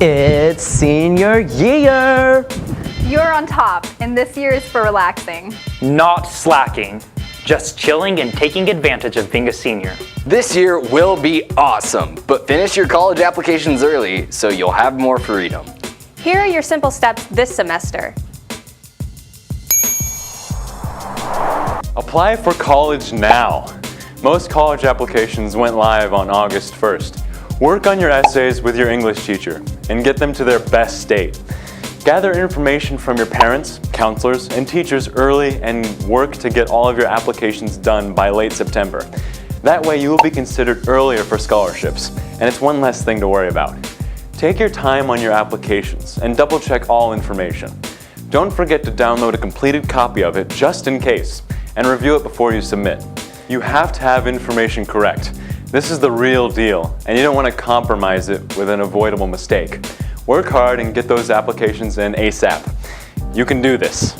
It's senior year! You're on top, and this year is for relaxing. Not slacking, just chilling and taking advantage of being a senior. This year will be awesome, but finish your college applications early so you'll have more freedom. Here are your simple steps this semester. Apply for college now. Most college applications went live on August 1st. Work on your essays with your English teacher and get them to their best state. Gather information from your parents, counselors, and teachers early and work to get all of your applications done by late September. That way you will be considered earlier for scholarships, and it's one less thing to worry about. Take your time on your applications and double check all information. Don't forget to download a completed copy of it just in case, and review it before you submit. You have to have information correct. This is the real deal, and you don't want to compromise it with an avoidable mistake. Work hard and get those applications in ASAP. You can do this.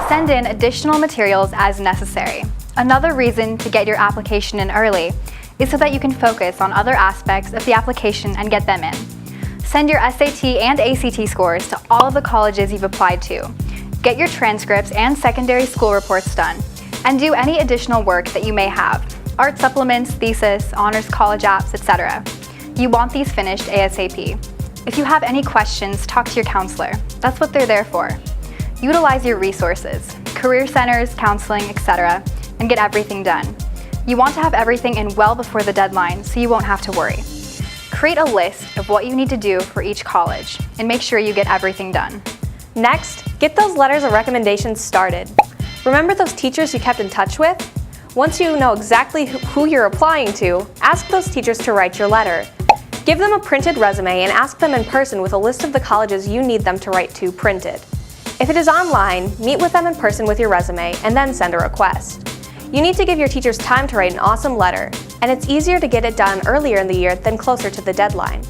Send in additional materials as necessary. Another reason to get your application in early is so that you can focus on other aspects of the application and get them in. Send your SAT and ACT scores to all of the colleges you've applied to. Get your transcripts and secondary school reports done. And do any additional work that you may have. Art supplements, thesis, honors college apps, etc. You want these finished ASAP. If you have any questions, talk to your counselor. That's what they're there for. Utilize your resources, career centers, counseling, etc. and get everything done. You want to have everything in well before the deadline so you won't have to worry. Create a list of what you need to do for each college and make sure you get everything done. Next, get those letters of recommendations started. Remember those teachers you kept in touch with? Once you know exactly who you're applying to, ask those teachers to write your letter. Give them a printed resume and ask them in person with a list of the colleges you need them to write to printed. If it is online, meet with them in person with your resume and then send a request. You need to give your teachers time to write an awesome letter, and it's easier to get it done earlier in the year than closer to the deadline.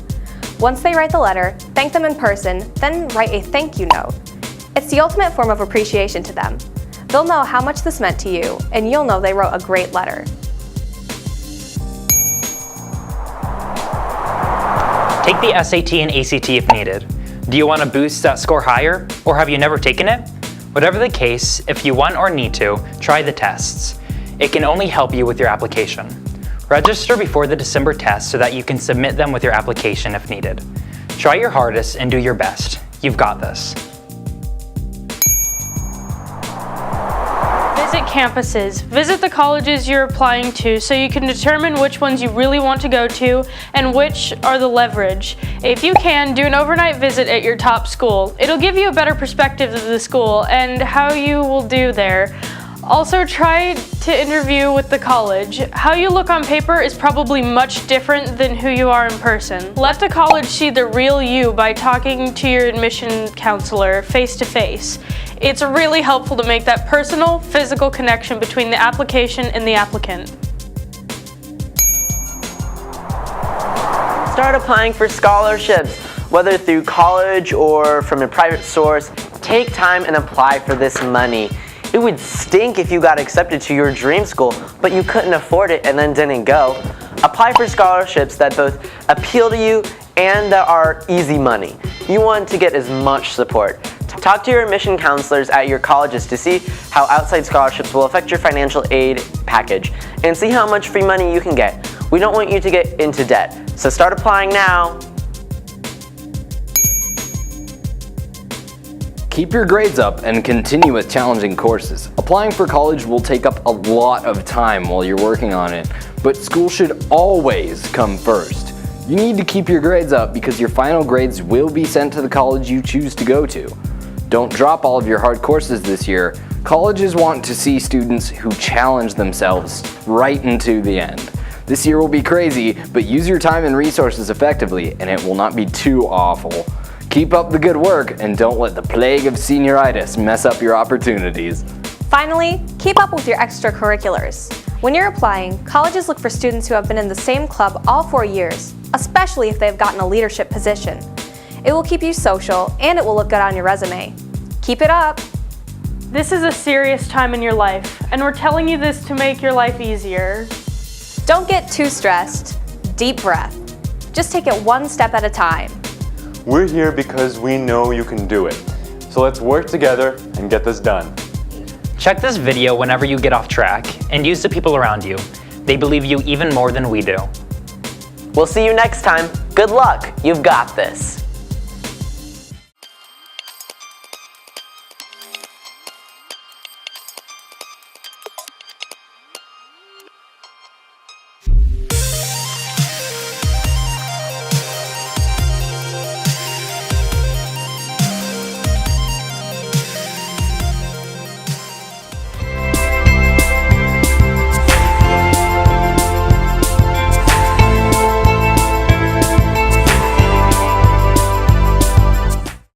Once they write the letter, thank them in person, then write a thank you note. It's the ultimate form of appreciation to them. They'll know how much this meant to you, and you'll know they wrote a great letter. Take the SAT and ACT if needed. Do you want to boost that score higher, or have you never taken it? Whatever the case, if you want or need to, try the tests. It can only help you with your application. Register before the December test so that you can submit them with your application if needed. Try your hardest and do your best. You've got this. Visit campuses. Visit the colleges you're applying to so you can determine which ones you really want to go to and which are the leverage. If you can, do an overnight visit at your top school. It'll give you a better perspective of the school and how you will do there. Also, try to interview with the college. How you look on paper is probably much different than who you are in person. Let the college see the real you by talking to your admission counselor face to face. It's really helpful to make that personal, physical connection between the application and the applicant. Start applying for scholarships, whether through college or from a private source. Take time and apply for this money. It would stink if you got accepted to your dream school, but you couldn't afford it and then didn't go. Apply for scholarships that both appeal to you and that are easy money. You want to get as much support. Talk to your admission counselors at your colleges to see how outside scholarships will affect your financial aid package and see how much free money you can get. We don't want you to get into debt, so start applying now. Keep your grades up and continue with challenging courses. Applying for college will take up a lot of time while you're working on it, but school should always come first. You need to keep your grades up because your final grades will be sent to the college you choose to go to. Don't drop all of your hard courses this year. Colleges want to see students who challenge themselves right into the end. This year will be crazy, but use your time and resources effectively and it will not be too awful. Keep up the good work and don't let the plague of senioritis mess up your opportunities. Finally, keep up with your extracurriculars. When you're applying, colleges look for students who have been in the same club all 4 years, especially if they've gotten a leadership position. It will keep you social and it will look good on your resume. Keep it up! This is a serious time in your life, and we're telling you this to make your life easier. Don't get too stressed. deep breath. Just take it one step at a time. We're here because we know you can do it. So let's work together and get this done. Check this video whenever you get off track and use the people around you. They believe you even more than we do. We'll see you next time. Good luck. You've got this.